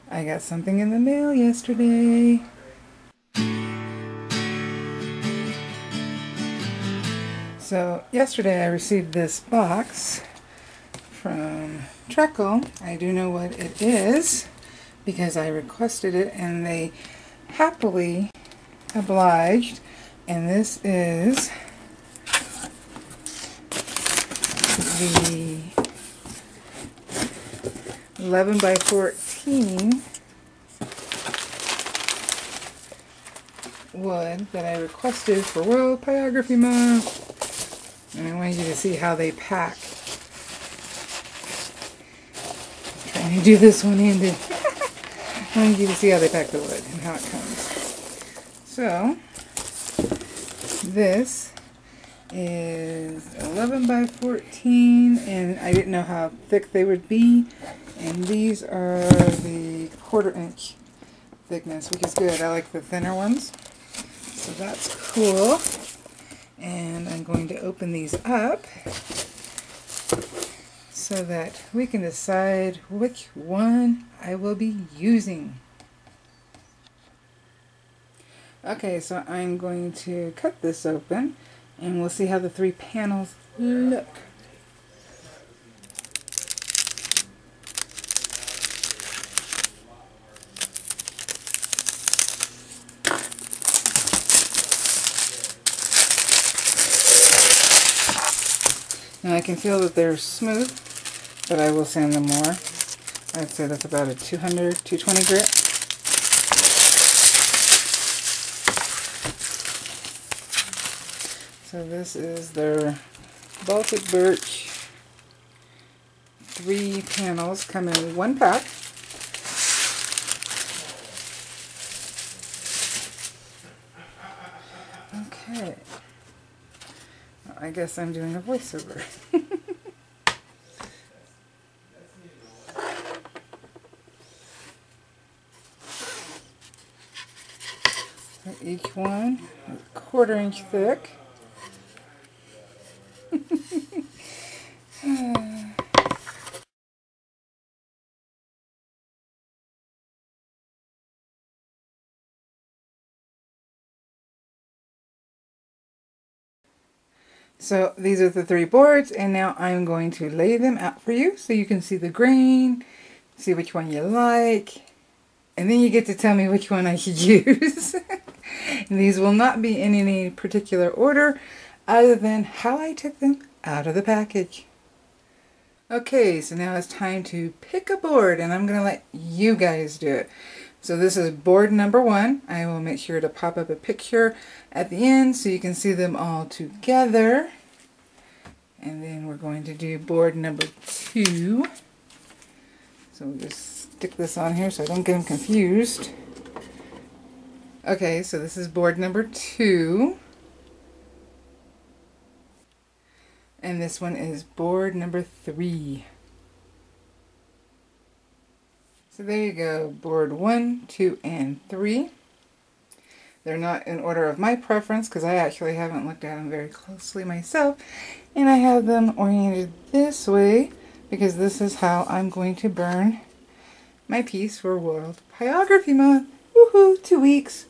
I got something in the mail yesterday. So yesterday I received this box from Trekell. I do know what it is because I requested it and they happily obliged. And this is the 11 by 14 wood that I requested for World Pyrography Month. And I want you to see how they pack. I'm trying to do this one-handed. I want you to see how they pack the wood and how it comes. So, this is 11 by 14, and I didn't know how thick they would be. And these are the 1/4 inch thickness, which is good. I like the thinner ones. So that's cool. And I'm going to open these up so that we can decide which one I will be using. Okay, so I'm going to cut this open and we'll see how the 3 panels look. Now I can feel that they're smooth, but I will sand them more. I'd say that's about a 200, 220 grit. So this is their Baltic Birch 3 panels, come in 1 pack. Okay. I guess I'm doing a voiceover. Each one is 1/4 inch thick. So these are the 3 boards, and now I'm going to lay them out for you so you can see the grain, see which one you like, and then you get to tell me which one I should use. And these will not be in any particular order other than how I took them out of the package. Okay, so now it's time to pick a board, and I'm going to let you guys do it. So this is board number 1. I will make sure to pop up a picture at the end so you can see them all together. And then we're going to do board number 2. So we'll just stick this on here so I don't get them confused. Okay, so this is board number 2. And this one is board number 3. So there you go, board 1, 2, and 3. They're not in order of my preference because I actually haven't looked at them very closely myself. And I have them oriented this way because this is how I'm going to burn my piece for World Pyrography Month. Woohoo, 2 weeks.